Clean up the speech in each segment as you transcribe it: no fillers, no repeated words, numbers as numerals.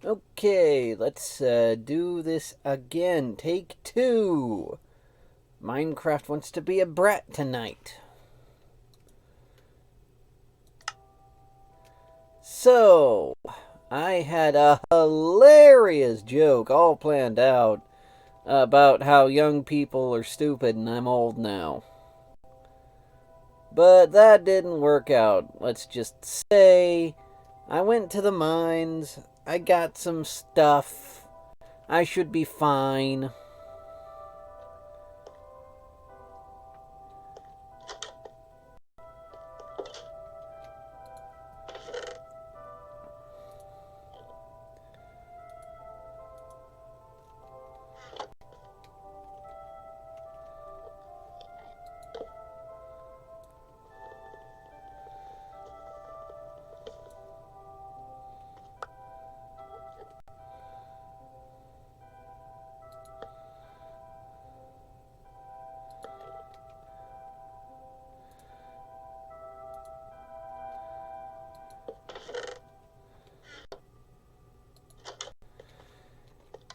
Okay, let's do this again. Take two. Minecraft wants to be a brat tonight. So, I had a hilarious joke all planned out about how young people are stupid and I'm old now. But that didn't work out. Let's just say I went to the mines, I got some stuff, I should be fine.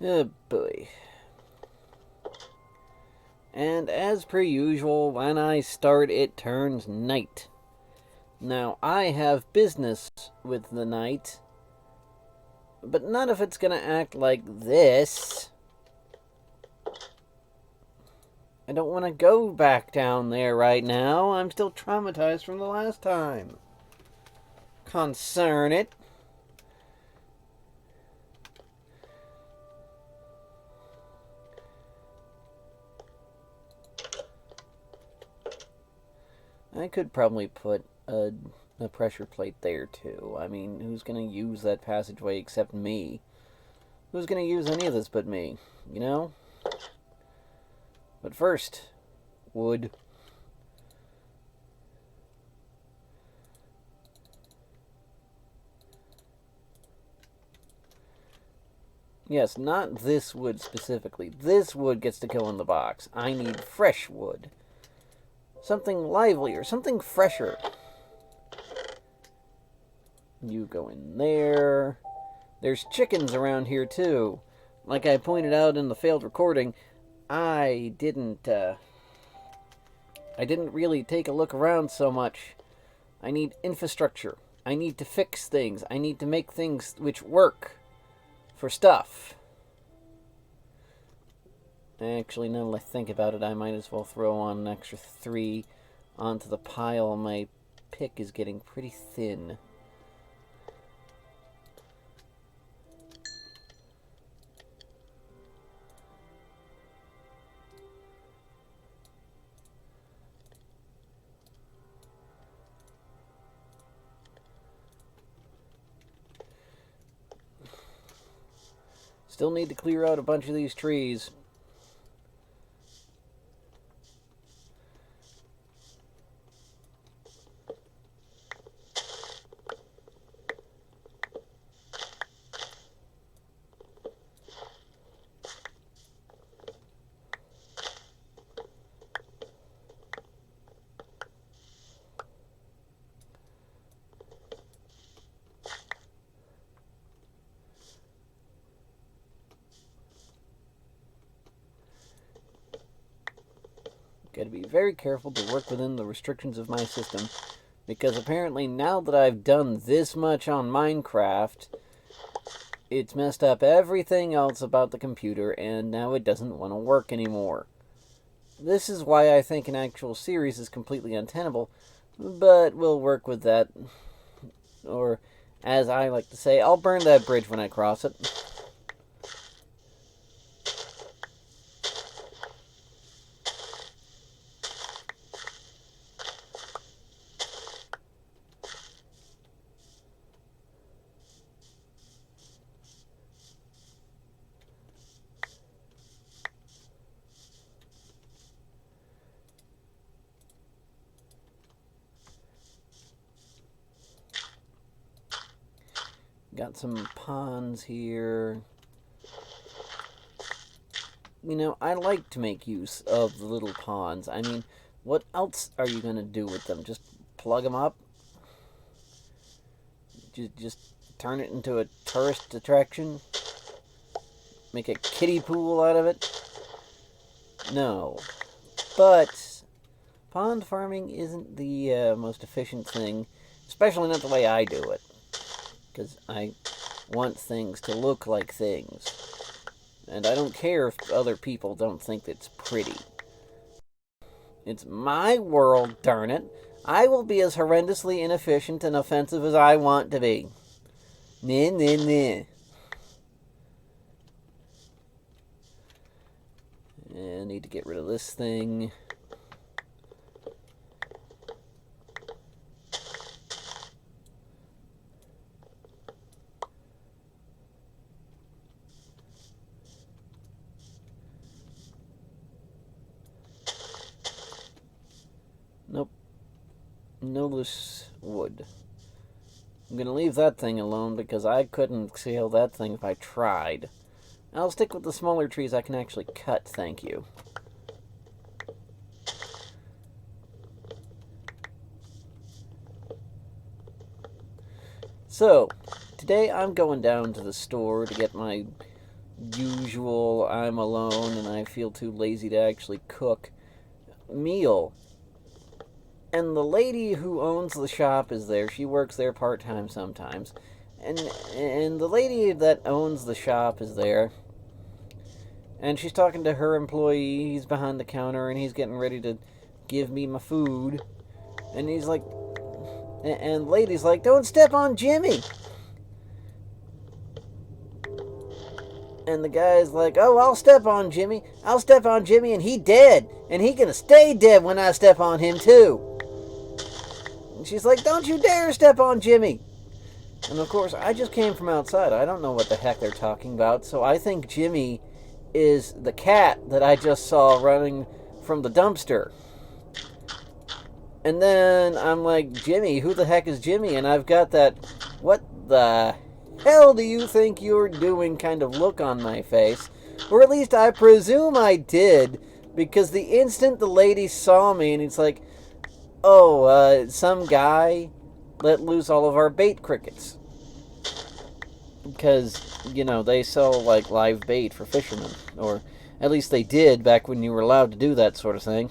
Oh boy. And as per usual, when I start, it turns night. Now, I have business with the night, but none of it's gonna act like this. I don't want to go back down there right now. I'm still traumatized from the last time. Concern it. I could probably put a pressure plate there too. I mean, who's gonna use that passageway except me? Who's gonna use any of this but me? You know? But first, wood. Yes, not this wood specifically. This wood gets to go in the box. I need fresh wood. Something livelier, something fresher. You go in there. There's chickens around here too. Like I pointed out in the failed recording, I didn't really take a look around so much. I need infrastructure. I need to fix things. I need to make things which work for stuff. Actually, now that I think about it, I might as well throw on an extra 3 onto the pile. My pick is getting pretty thin. Still need to clear out a bunch of these trees. Got to be very careful to work within the restrictions of my system, because apparently now that I've done this much on Minecraft, it's messed up everything else about the computer, and now it doesn't want to work anymore. This is why I think an actual series is completely untenable, but we'll work with that. Or, as I like to say, I'll burn that bridge when I cross it. Got some ponds here. You know, I like to make use of the little ponds. I mean, what else are you going to do with them? Just plug them up? Just turn it into a tourist attraction? Make a kiddie pool out of it? No. But pond farming isn't the most efficient thing, especially not the way I do it. Because I want things to look like things. And I don't care if other people don't think it's pretty. It's my world, darn it. I will be as horrendously inefficient and offensive as I want to be. Nah, nah, nah. I need to get rid of this thing. Nope. No loose wood. I'm gonna leave that thing alone because I couldn't scale that thing if I tried. I'll stick with the smaller trees I can actually cut, thank you. So, today I'm going down to the store to get my usual I'm alone and I feel too lazy to actually cook meal. And the lady who owns the shop is there. She works there part-time sometimes. And the lady that owns the shop is there. And she's talking to her employee. He's behind the counter and he's getting ready to give me my food. And he's like... And the lady's like, "Don't step on Jimmy!" And the guy's like, "Oh, I'll step on Jimmy. I'll step on Jimmy and he dead. And he gonna stay dead when I step on him too." And she's like, "Don't you dare step on Jimmy." And of course, I just came from outside. I don't know what the heck they're talking about. So I think Jimmy is the cat that I just saw running from the dumpster. And then I'm like, "Jimmy, who the heck is Jimmy?" And I've got that, "What the hell do you think you're doing?" kind of look on my face. Or at least I presume I did. Because the instant the lady saw me and it's like, "Oh, some guy let loose all of our bait crickets." Because, you know, they sell like live bait for fishermen. Or at least they did back when you were allowed to do that sort of thing.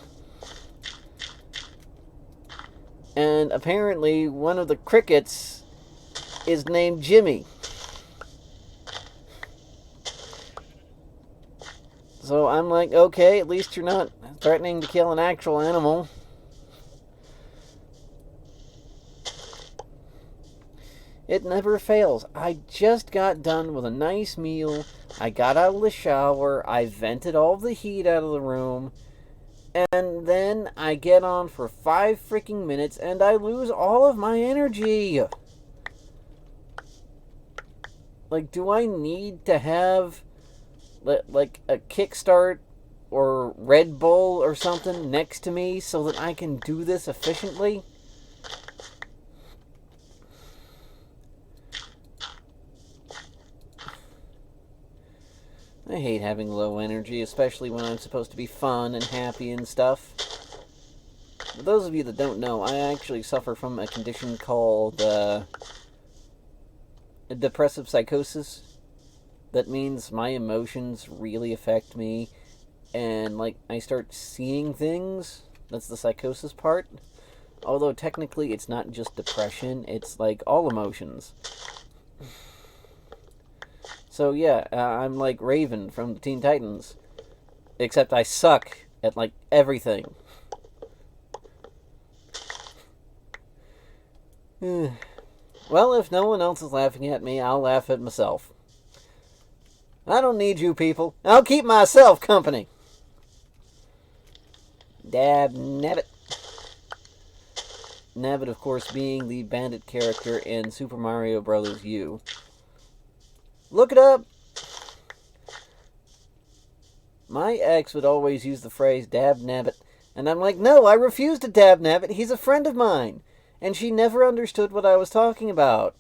And apparently one of the crickets is named Jimmy. So I'm like, okay, at least you're not threatening to kill an actual animal. It never fails. I just got done with a nice meal. I got out of the shower. I vented all the heat out of the room. And then I get on for 5 freaking minutes and I lose all of my energy. Like, do I need to have like a Kickstart or Red Bull or something next to me so that I can do this efficiently? I hate having low energy, especially when I'm supposed to be fun and happy and stuff. For those of you that don't know, I actually suffer from a condition called depressive psychosis. That means my emotions really affect me, and like I start seeing things. That's the psychosis part. Although technically it's not just depression, it's like all emotions. So yeah, I'm like Raven from the Teen Titans. Except I suck at like everything. Well, if no one else is laughing at me, I'll laugh at myself. I don't need you people. I'll keep myself company. Dab Nabbit. Nabbit, of course, being the bandit character in Super Mario Bros. U. Look it up. My ex would always use the phrase dab nabbit, and I'm like, no, I refuse to dab nabbit. He's a friend of mine. And she never understood what I was talking about.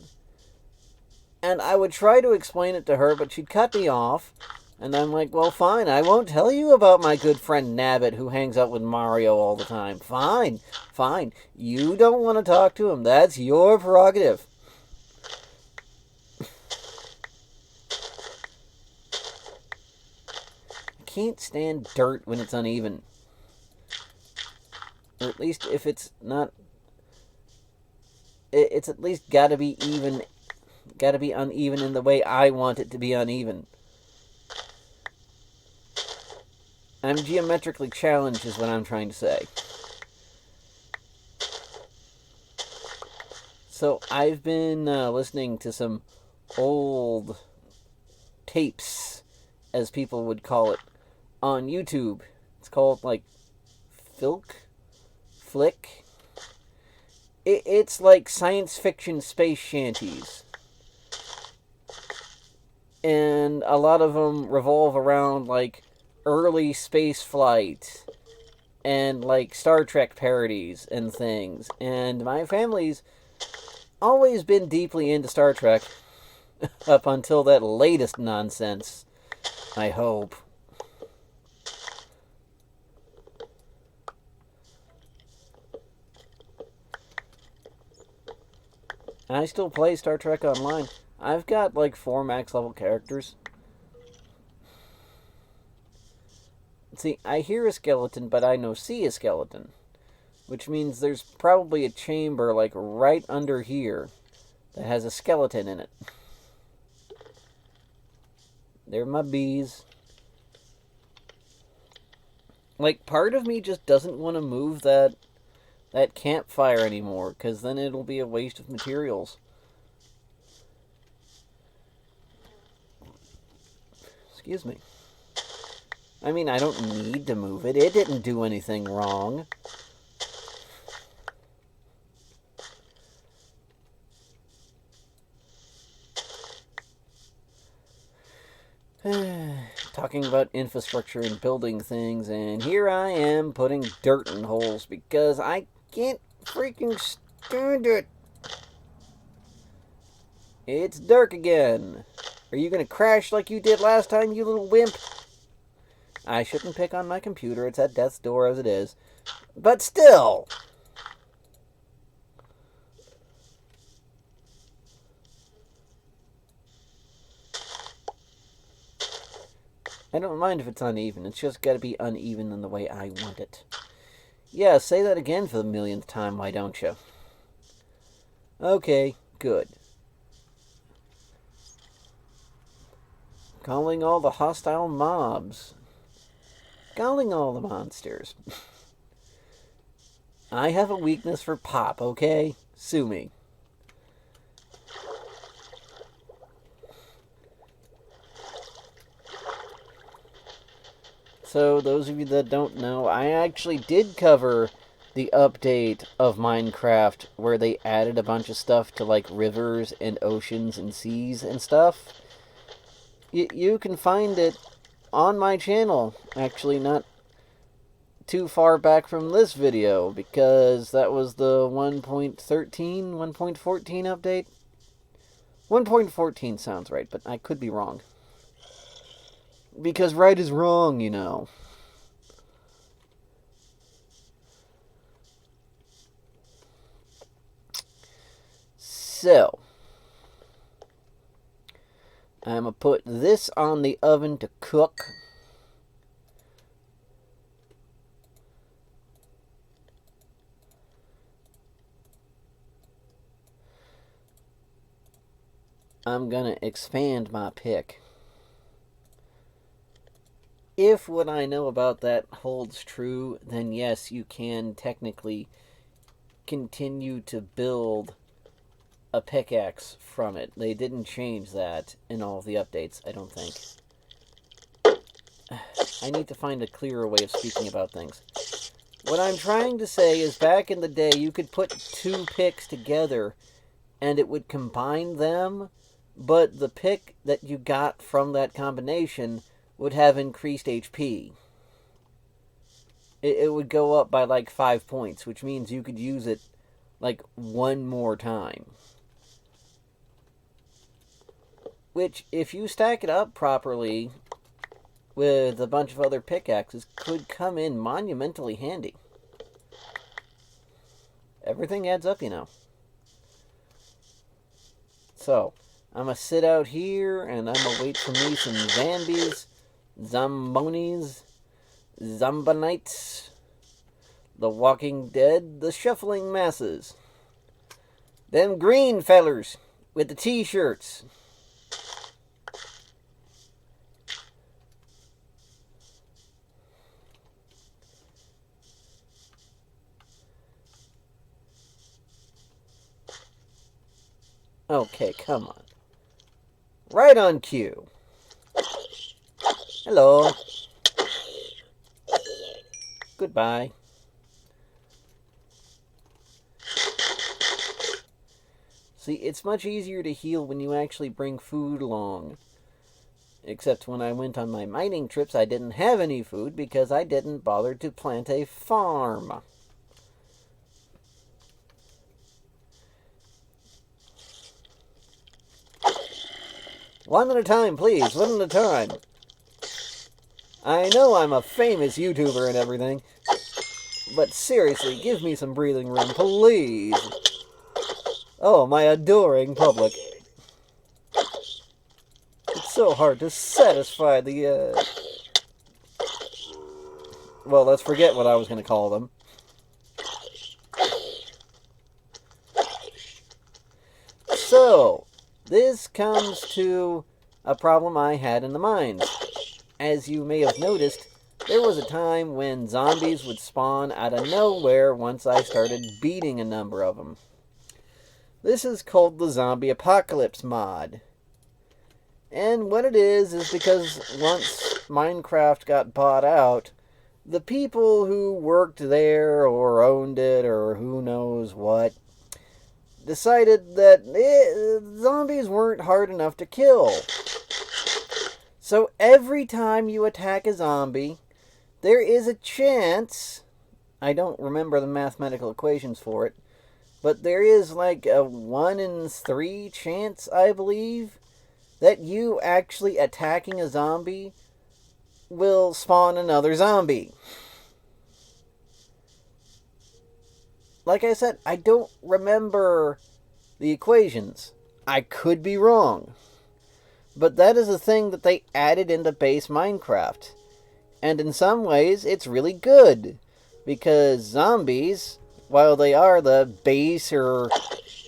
And I would try to explain it to her, but she'd cut me off. And I'm like, well, fine, I won't tell you about my good friend Nabbit who hangs out with Mario all the time. Fine, fine. You don't want to talk to him. That's your prerogative. can't stand dirt when it's uneven. Or at least if it's not... It's at least got to be even... Got to be uneven in the way I want it to be uneven. I'm geometrically challenged is what I'm trying to say. So I've been listening to some old tapes, as people would call it, on YouTube. It's called, like, Flick. It's like science fiction space shanties. And a lot of them revolve around, like, early space flight and, like, Star Trek parodies and things. And my family's always been deeply into Star Trek up until that latest nonsense, I hope. I still play Star Trek Online. I've got like 4 max level characters. See, I hear a skeleton, but I no see a skeleton. Which means there's probably a chamber like right under here that has a skeleton in it. They're my bees. Like, part of me just doesn't want to move that campfire anymore, because then it'll be a waste of materials. Excuse me. I mean, I don't need to move it. It didn't do anything wrong. Talking about infrastructure and building things, and here I am putting dirt in holes because I can't freaking stand it. It's dark again. Are you gonna crash like you did last time, you little wimp? I shouldn't pick on my computer. It's at death's door as it is. But still. I don't mind if it's uneven. It's just got to be uneven in the way I want it. Yeah, say that again for the millionth time, why don't you? Okay, good. Calling all the hostile mobs. Calling all the monsters. I have a weakness for pop, okay? Sue me. So, those of you that don't know, I actually did cover the update of Minecraft where they added a bunch of stuff to, like, rivers and oceans and seas and stuff. You can find it on my channel. Actually, not too far back from this video, because that was the 1.13, 1.14 update. 1.14 sounds right, but I could be wrong. Because right is wrong, you know. So, I'm going to put this on the oven to cook. I'm going to expand my pick. If what I know about that holds true, then yes, you can technically continue to build a pickaxe from it. They didn't change that in all of the updates, I don't think. I need to find a clearer way of speaking about things. What I'm trying to say is, back in the day, you could put 2 picks together and it would combine them, but the pick that you got from that combination would have increased HP. It would go up by like 5 points, which means you could use it like 1 more time. Which, if you stack it up properly with a bunch of other pickaxes, could come in monumentally handy. Everything adds up, you know. So, I'm going to sit out here and I'm going to wait for me some zombies. Zambonis, Zombonites, The Walking Dead, The Shuffling Masses. Them green fellers with the t-shirts. Okay, come on. Right on cue. Hello. Goodbye. See, it's much easier to heal when you actually bring food along. Except when I went on my mining trips, I didn't have any food because I didn't bother to plant a farm. One at a time, please. One at a time. I know I'm a famous YouTuber and everything, but seriously, give me some breathing room, please. Oh, my adoring public. It's so hard to satisfy the, Well, let's forget what I was going to call them. So, this comes to a problem I had in the mines. As you may have noticed, there was a time when zombies would spawn out of nowhere once I started beating a number of them. This is called the Zombie Apocalypse mod. And what it is because once Minecraft got bought out, the people who worked there or owned it or who knows what decided that zombies weren't hard enough to kill. So every time you attack a zombie, there is a chance, I don't remember the mathematical equations for it, but there is like a 1 in 3 chance, I believe, that you actually attacking a zombie will spawn another zombie. Like I said, I don't remember the equations. I could be wrong. But that is a thing that they added into base Minecraft. And in some ways, it's really good. Because zombies, while they are the base or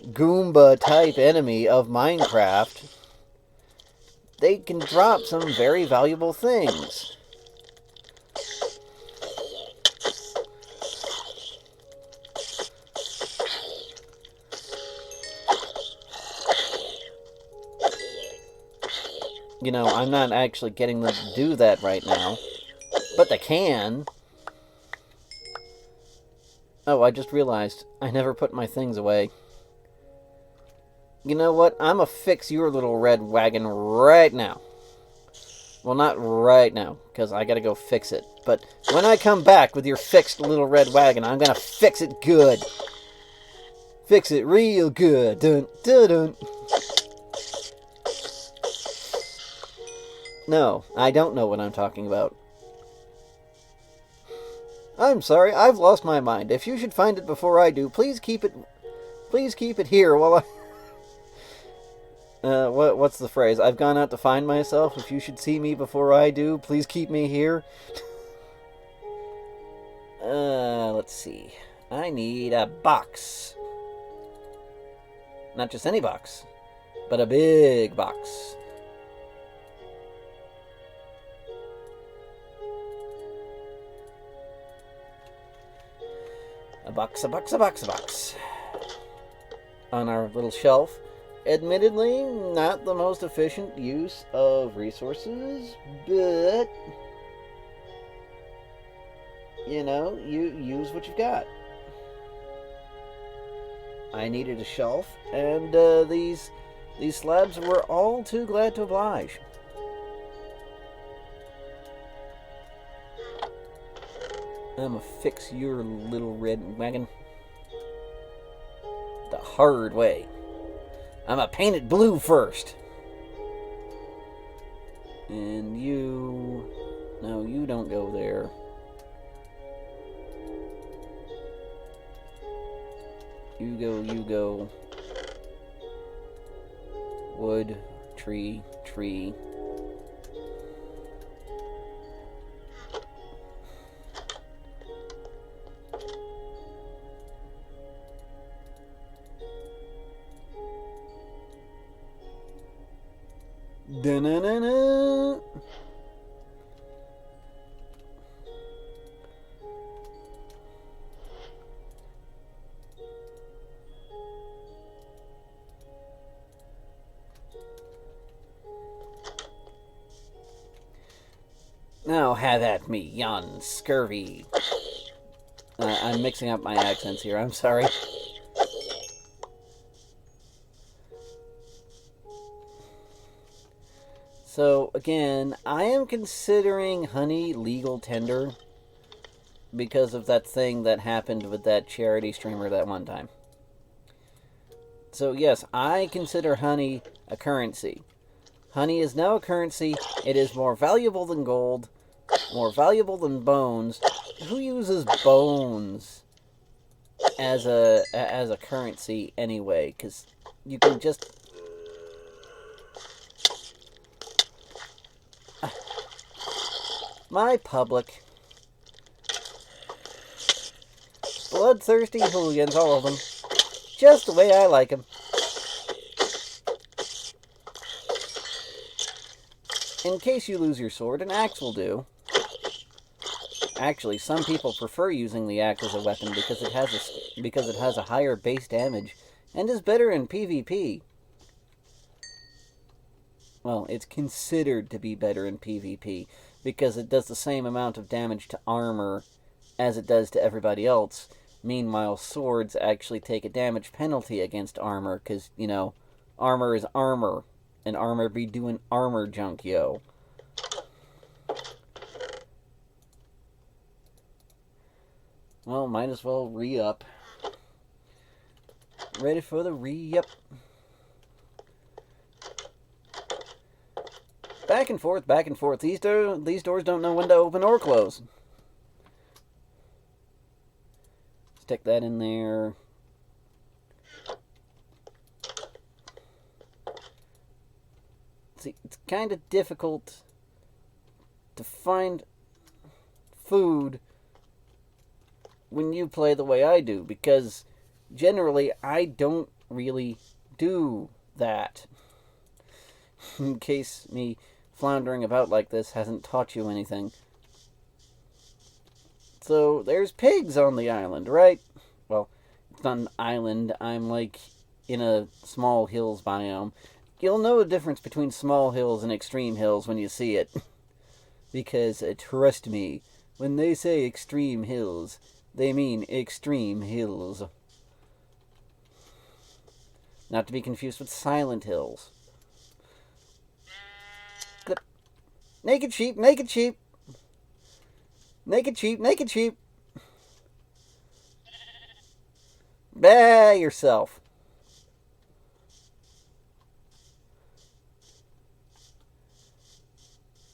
Goomba type enemy of Minecraft, they can drop some very valuable things. You know, I'm not actually getting them to do that right now. But they can. Oh, I just realized I never put my things away. You know what? I'm gonna fix your little red wagon right now. Well, not right now, because I gotta go fix it. But when I come back with your fixed little red wagon, I'm gonna fix it good. Fix it real good. Dun, dun, dun. No, I don't know what I'm talking about. I'm sorry, I've lost my mind. If you should find it before I do, please keep it here while I... what's the phrase? I've gone out to find myself. If you should see me before I do, please keep me here. Let's see. I need a box. Not just any box, but a big box. A box, a box, a box, a box. On our little shelf. Admittedly, not the most efficient use of resources, but, you know, you use what you've got. I needed a shelf, and these slabs were all too glad to oblige. I'm gonna fix your little red wagon the hard way. I'm gonna paint it blue first. And you... No, you don't go there. You go. Wood, tree, tree. Da-na-na-na. Now have at me, yon scurvy. I'm mixing up my accents here, I'm sorry. So, again, I am considering honey legal tender because of that thing that happened with that charity streamer that one time. So, yes, I consider honey a currency. Honey is now a currency. It is more valuable than gold, more valuable than bones. Who uses bones as a currency anyway? Because you can just... My public. Bloodthirsty hooligans, all of them. Just the way I like them. In case you lose your sword, an axe will do. Actually, some people prefer using the axe as a weapon because it has a higher base damage and is better in PvP. Well, it's considered to be better in PvP because it does the same amount of damage to armor as it does to everybody else. Meanwhile, swords actually take a damage penalty against armor because, you know, armor is armor. And armor be doing armor junk, yo. Well, might as well re-up. Ready for the re-up. Back and forth, back and forth. These doors don't know when to open or close. Stick that in there. See, it's kind of difficult to find food when you play the way I do, because generally I don't really do that. In case me floundering about like this hasn't taught you anything. So, there's pigs on the island, right? Well, it's not an island, I'm like in a small hills biome. You'll know the difference between small hills and extreme hills when you see it. Because, trust me, when they say extreme hills, they mean extreme hills. Not to be confused with silent hills. Good. Naked sheep, naked sheep. Naked sheep, naked sheep. Bah yourself.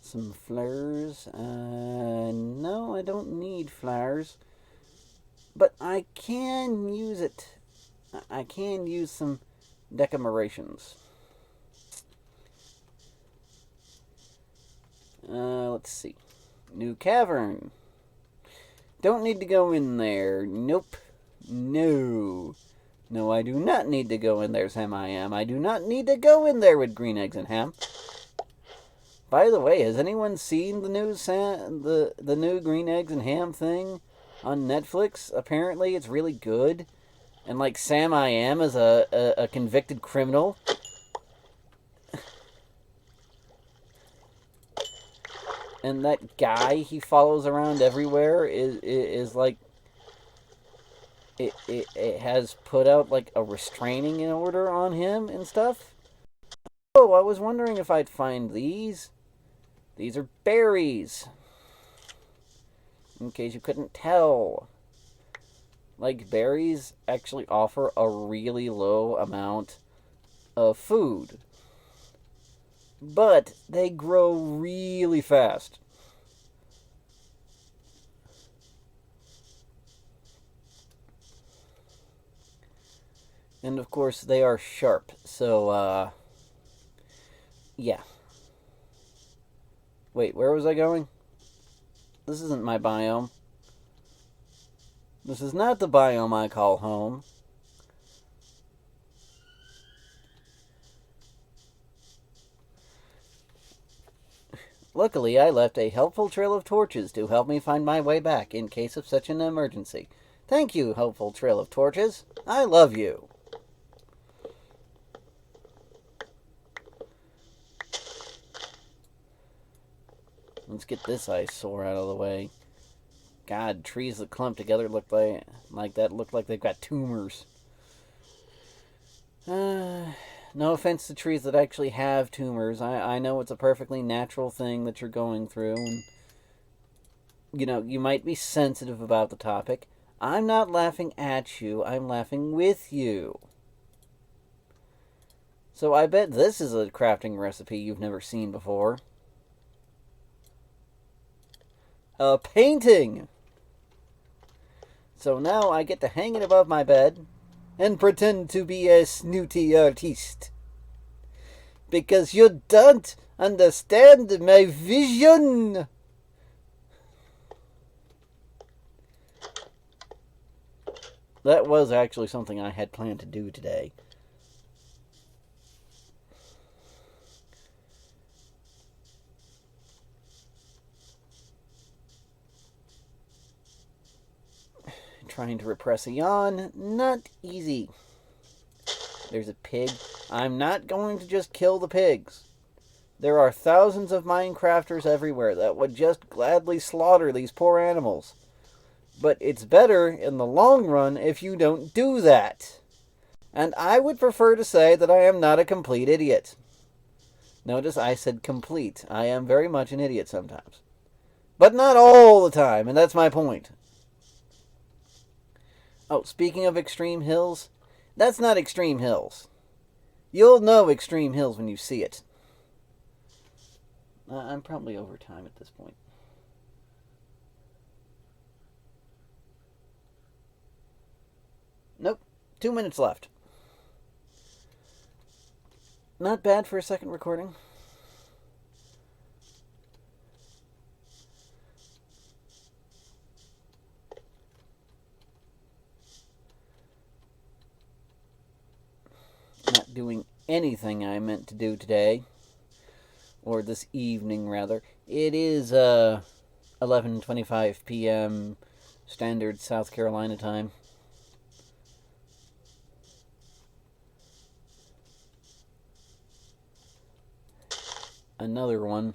Some flowers. No, I don't need flowers. But I can use it. I can use some decorations. Let's see. New cavern. Don't need to go in there. Nope. No. No, I do not need to go in there, Sam I am. I do not need to go in there with green eggs and ham. By the way, has anyone seen the new the new green eggs and ham thing on Netflix? Apparently, it's really good. And like Sam I am is a convicted criminal. And that guy he follows around everywhere is like it has put out like a restraining order on him and stuff. Oh, I was wondering if I'd find these. These are berries. In case you couldn't tell. Like, berries actually offer a really low amount of food. But they grow really fast. And of course, they are sharp. So, yeah. Wait, where was I going? This isn't my biome. This is not the biome I call home. Luckily, I left a helpful trail of torches to help me find my way back in case of such an emergency. Thank you, helpful trail of torches. I love you. Let's get this eyesore out of the way. God, trees that clump together look like they've got tumors. No offense to trees that actually have tumors. I know it's a perfectly natural thing that you're going through, and you might be sensitive about the topic. I'm not laughing at you, I'm laughing with you. So I bet this is a crafting recipe you've never seen before. A painting! So now I get to hang it above my bed and pretend to be a snooty artiste. Because you don't understand my vision! That was actually something I had planned to do today. Trying to repress a yawn, not easy. There's a pig. I'm not going to just kill the pigs. There are thousands of Minecrafters everywhere that would just gladly slaughter these poor animals. But it's better in the long run if you don't do that. And I would prefer to say that I am not a complete idiot. Notice I said complete. I am very much an idiot sometimes. But not all the time, and that's my point. Oh, speaking of Extreme Hills, that's not Extreme Hills. You'll know Extreme Hills when you see it. I'm probably over time at this point. Nope, 2 minutes left. Not bad for a second recording. Not doing anything I meant to do today. Or this evening, rather. It is 11:25 p.m. Standard South Carolina time. Another one.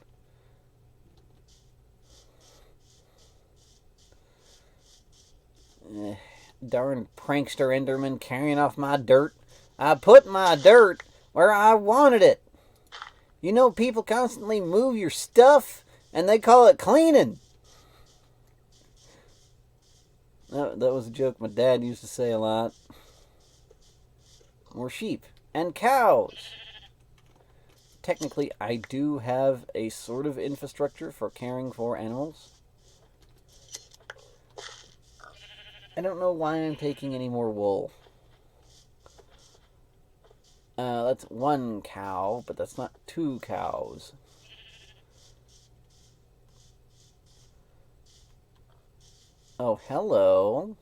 Darn prankster Enderman carrying off my dirt. I put my dirt where I wanted it. You know, people constantly move your stuff, and they call it cleaning. That was a joke my dad used to say a lot. More sheep and cows. Technically, I do have a sort of infrastructure for caring for animals. I don't know why I'm taking any more wool. That's one cow, but that's not two cows. Oh, hello.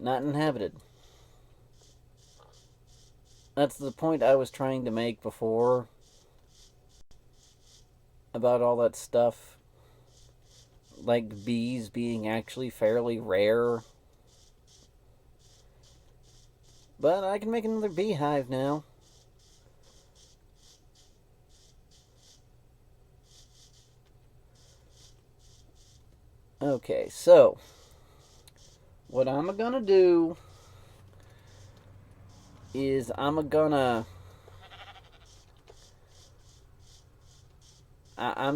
Not inhabited. That's the point I was trying to make before about all that stuff. Like bees being actually fairly rare. But I can make another beehive now. Okay, so what I'm gonna do is I'm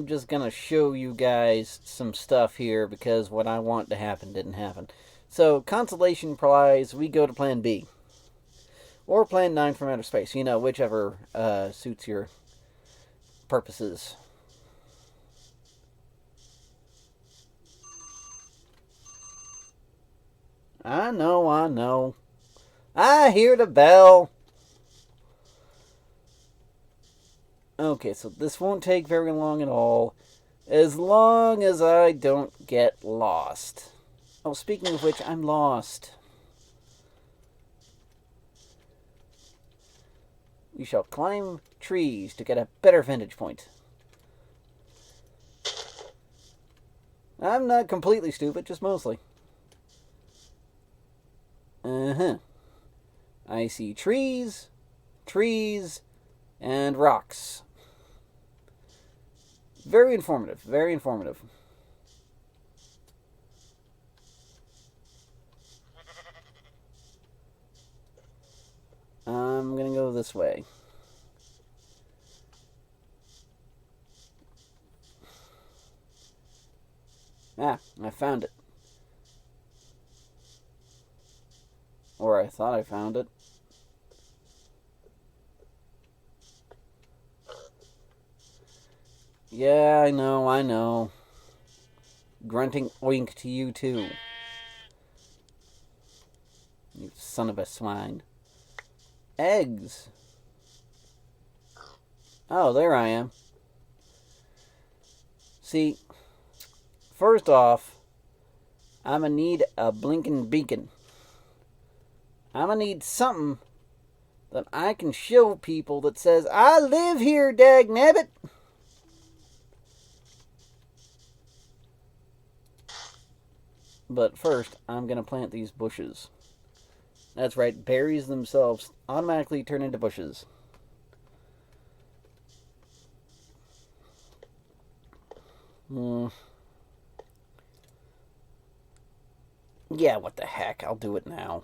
just gonna show you guys some stuff here because what I want to happen didn't happen. So, consolation prize, we go to plan B. Or plan 9 from outer space, whichever suits your purposes. I know. I hear the bell. Okay, so this won't take very long at all. As long as I don't get lost. Oh, speaking of which, I'm lost. We shall climb trees to get a better vantage point. I'm not completely stupid, just mostly. Uh-huh. I see trees, and rocks. Very informative, very informative. I'm gonna go this way. Ah, I found it. Or I thought I found it. Yeah, I know. Grunting oink to you too. You son of a swine. Eggs. Oh, there I am. See, first off, I'm gonna need a blinking beacon. I'm gonna need something that I can show people that says, I live here, dagnabbit. But first, I'm gonna plant these bushes. That's right, berries themselves automatically turn into bushes. Yeah, what the heck, I'll do it now.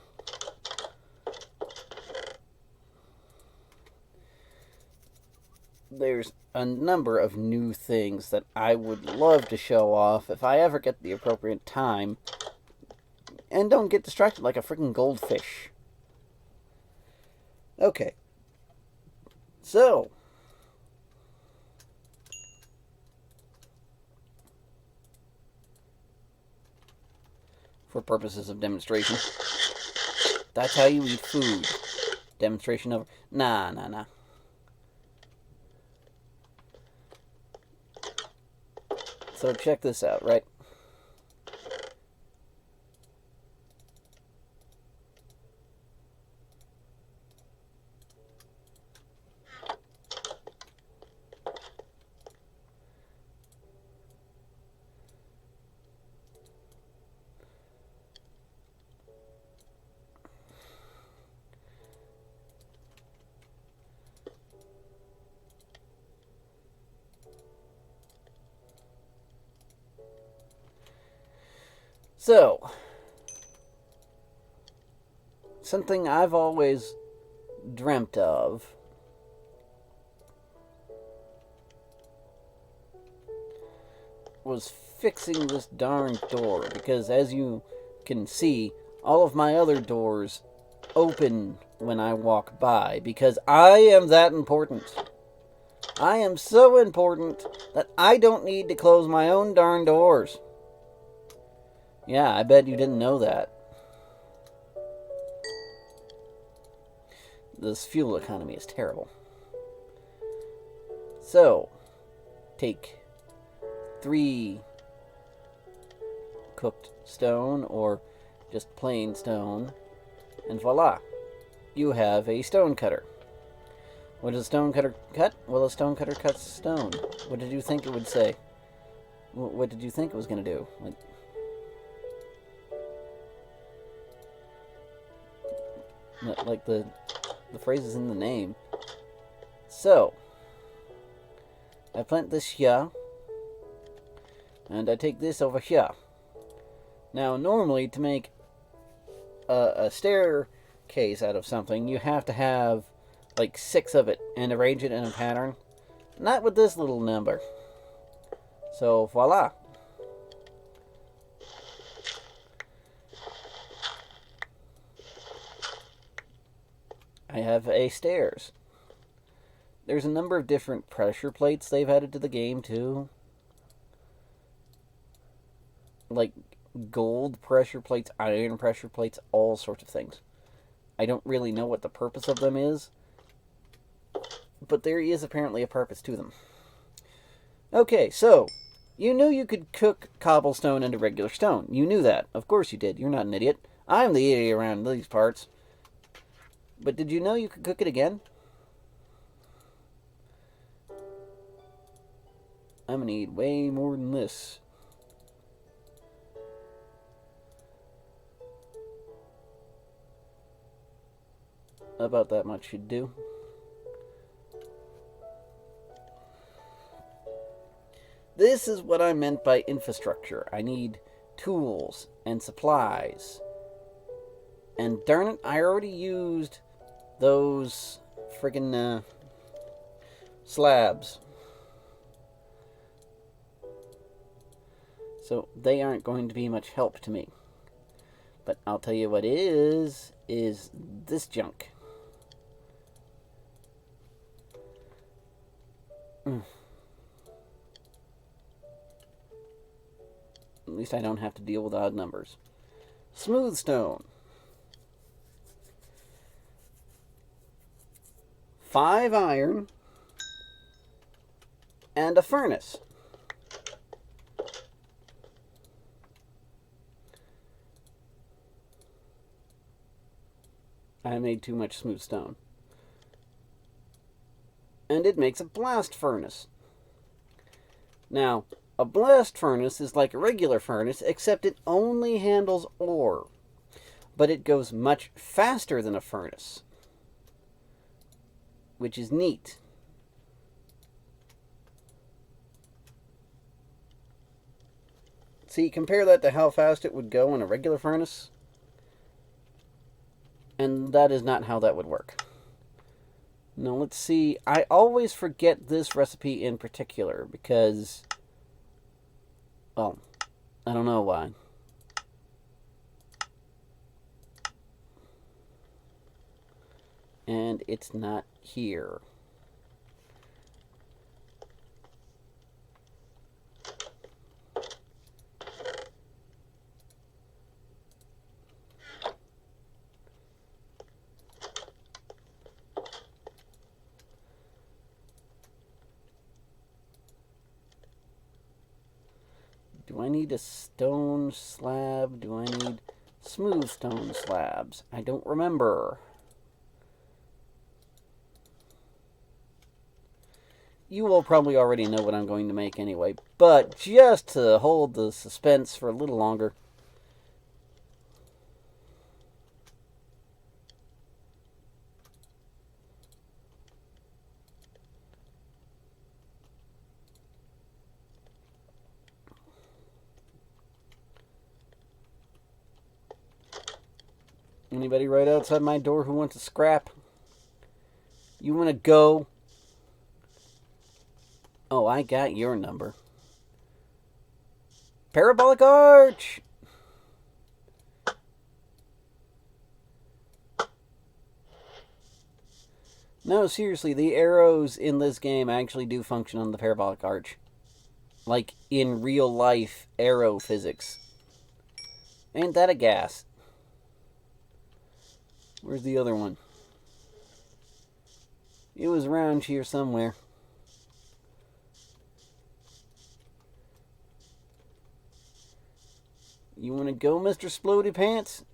There's a number of new things that I would love to show off if I ever get the appropriate time and don't get distracted like a freaking goldfish. Okay. So, for purposes of demonstration, that's how you eat food. Demonstration over. Nah. So check this out, right? So, something I've always dreamt of was fixing this darn door, because as you can see, all of my other doors open when I walk by, because I am that important. I am so important that I don't need to close my own darn doors. Yeah, I bet you didn't know that. This fuel economy is terrible. So, take 3 cooked stone, or just plain stone, and voila, you have a stone cutter. What does a stone cutter cut? Well, a stone cutter cuts stone. What did you think it would say? What did you think it was going to do? Like the phrase is in the name. So, I plant this here, and I take this over here. Now, normally, to make a staircase out of something, you have to have like 6 of it and arrange it in a pattern. Not with this little number. So, voila. I have a stairs. There's a number of different pressure plates they've added to the game, too. Like gold pressure plates, iron pressure plates, all sorts of things. I don't really know what the purpose of them is, but there is apparently a purpose to them. Okay, so You knew you could cook cobblestone into regular stone. You knew that. Of course you did. You're not an idiot. I'm the idiot around these parts. But did you know you could cook it again? I'm gonna need way more than this. About that much should do. This is what I meant by infrastructure. I need tools and supplies. And darn it, I already used those friggin' slabs. So they aren't going to be much help to me. But I'll tell you what is this junk. At least I don't have to deal with odd numbers. Smooth stone. 5 iron. And a furnace. I made too much smooth stone. And it makes a blast furnace. Now, a blast furnace is like a regular furnace, except it only handles ore. But it goes much faster than a furnace, which is neat. See, compare that to how fast it would go in a regular furnace. And that is not how that would work. Now, let's see. I always forget this recipe in particular because, well, I don't know why. And it's not here. Do I need a stone slab? Do I need smooth stone slabs? I don't remember. You will probably already know what I'm going to make anyway, but just to hold the suspense for a little longer. Anybody right outside my door who wants a scrap? You want to go? Oh, I got your number. Parabolic Arch! No, seriously, the arrows in this game actually do function on the Parabolic Arch. Like in real life arrow physics. Ain't that a gas? Where's the other one? It was around here somewhere. You want to go, Mr. Splody Pants?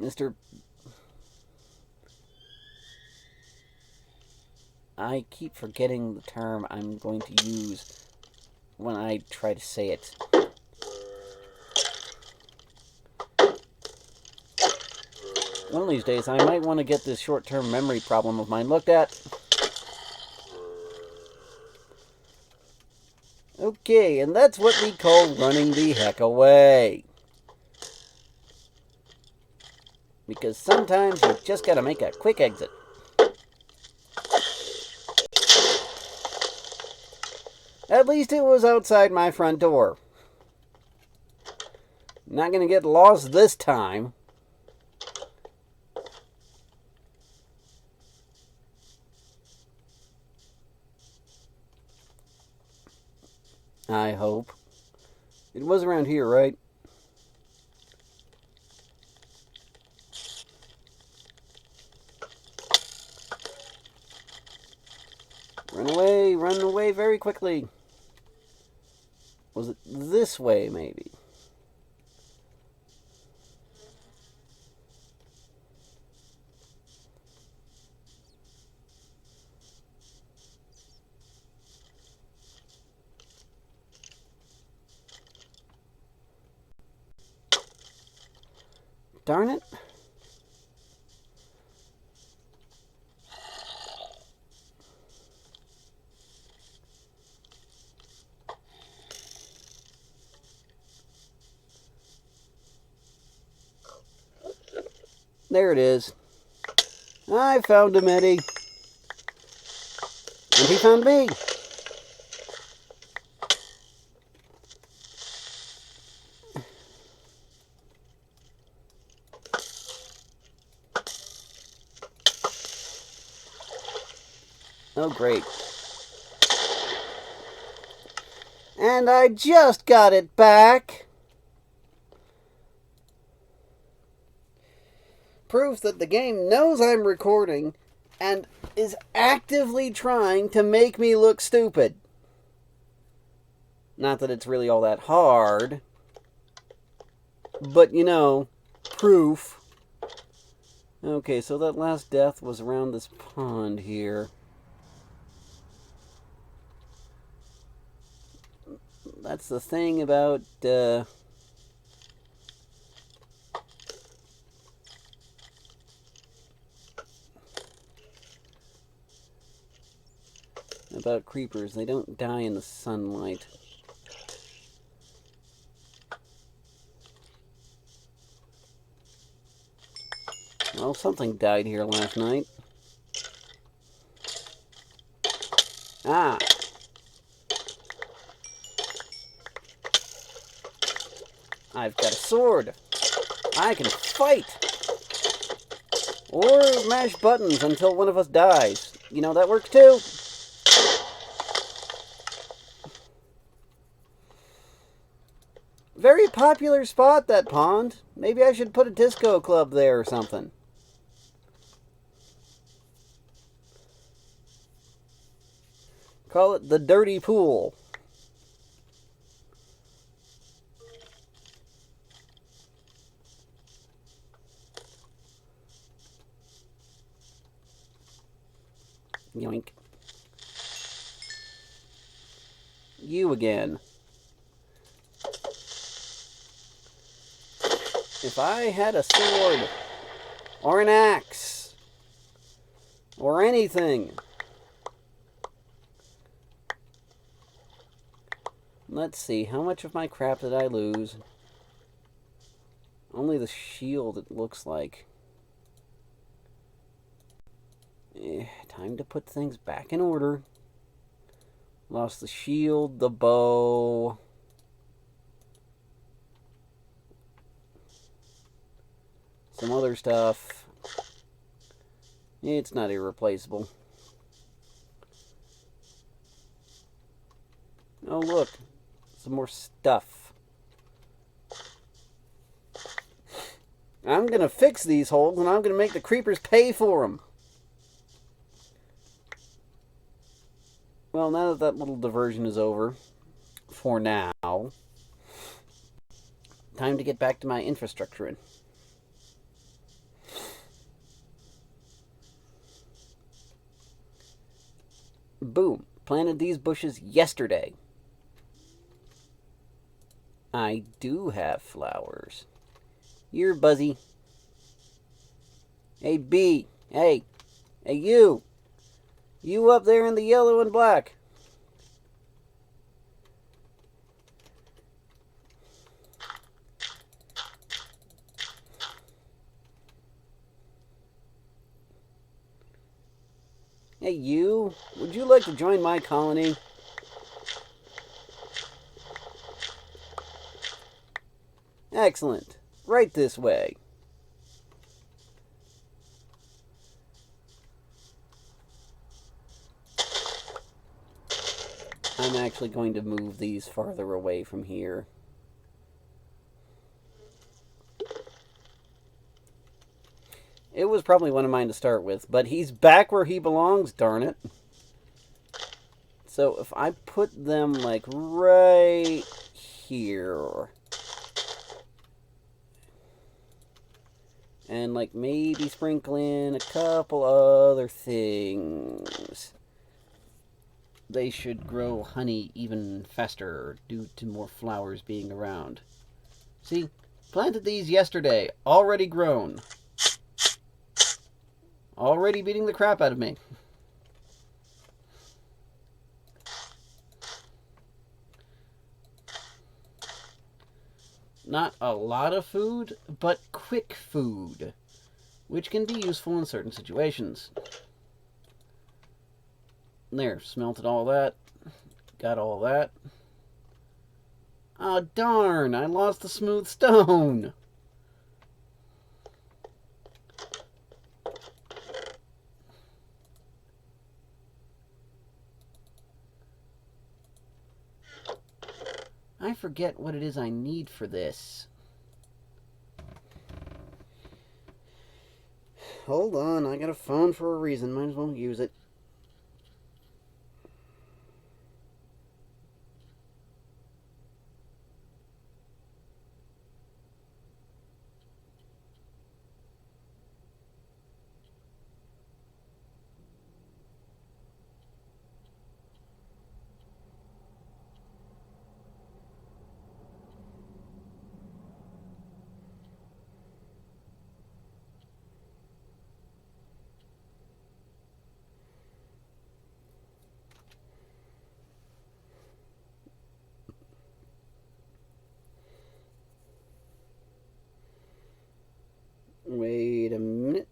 Mr. I keep forgetting the term I'm going to use when I try to say it. One of these days, I might want to get this short-term memory problem of mine looked at. Okay, and that's what we call running the heck away. Because sometimes you just gotta make a quick exit. At least it was outside my front door. Not gonna get lost this time. I hope. It was around here, right? way very quickly. Was it this way, maybe? Darn it. There it is. I found him, Eddie. And he found me. Oh, great. And I just got it back. Proof that the game knows I'm recording and is actively trying to make me look stupid. Not that it's really all that hard. But, you know, proof. Okay, so that last death was around this pond here. That's the thing about creepers. They don't die in the sunlight. Well, something died here last night. Ah. I've got a sword. I can fight. Or mash buttons until one of us dies. You know, that works too. Very popular spot, that pond. Maybe I should put a disco club there or something. Call it the Dirty Pool. Yoink. You again. If I had a sword, or an axe, or anything. Let's see, how much of my crap did I lose? Only the shield, it looks like. Time to put things back in order. Lost the shield, the bow. Some other stuff. It's not irreplaceable. Oh, look. Some more stuff. I'm gonna fix these holes and I'm gonna make the creepers pay for them. Well, now that that little diversion is over, for now, time to get back to my infrastructure. Boom. Planted these bushes yesterday. I do have flowers. You're Buzzy. Hey, Bee. Hey. Hey, you. You up there in the yellow and black. Hey, you. Would you like to join my colony? Excellent. Right this way. I'm actually going to move these farther away from here. It was probably one of mine to start with, but he's back where he belongs, darn it. So if I put them like right here, and like maybe sprinkle in a couple other things, they should grow honey even faster due to more flowers being around. See, planted these yesterday, already grown. Already beating the crap out of me. Not a lot of food, but quick food, which can be useful in certain situations. There, smelted all that. Got all that. Oh, darn, I lost the smooth stone. I forget what it is I need for this. Hold on, I got a phone for a reason. Might as well use it. Wait a minute.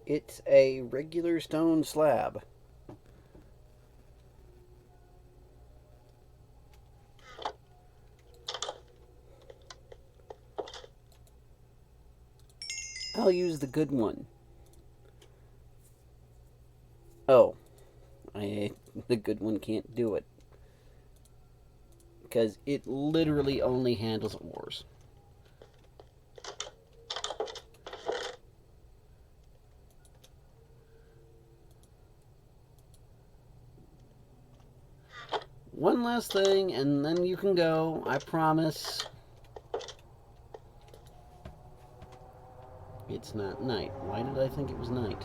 It's a regular stone slab. I'll use the good one. Oh, the good one can't do it. Because it literally only handles ores. One last thing, and then you can go, I promise. It's not night. Why did I think it was night?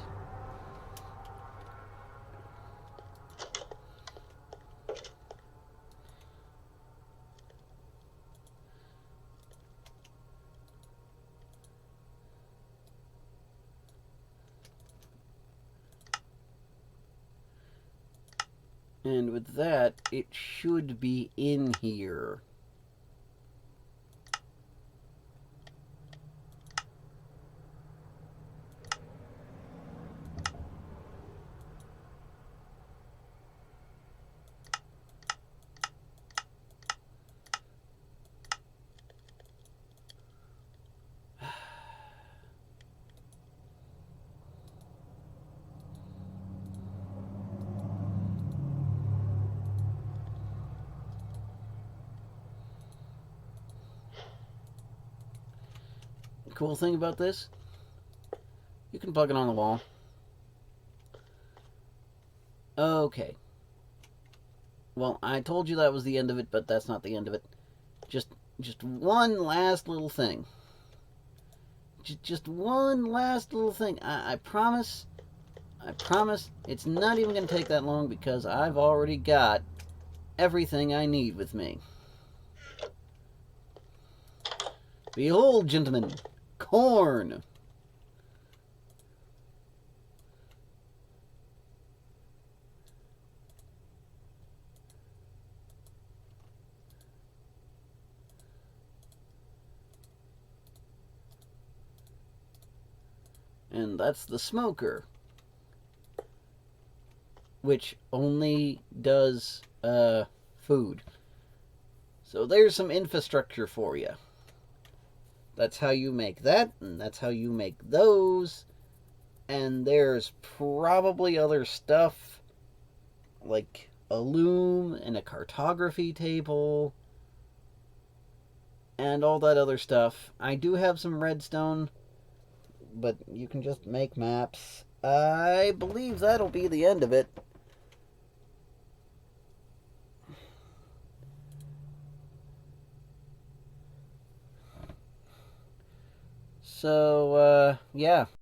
And with that, it should be in here. Cool thing about this, you can plug it on the wall. Okay. Well, I told you that was the end of it, but that's not the end of it. Just one last little thing. Just one last little thing. I promise. I promise it's not even going to take that long because I've already got everything I need with me. Behold, gentlemen, corn. And that's the smoker, which only does food. So there's some infrastructure for you. That's how you make that, and that's how you make those. And there's probably other stuff like a loom and a cartography table and all that other stuff. I do have some redstone, but you can just make maps. I believe that'll be the end of it. So, yeah.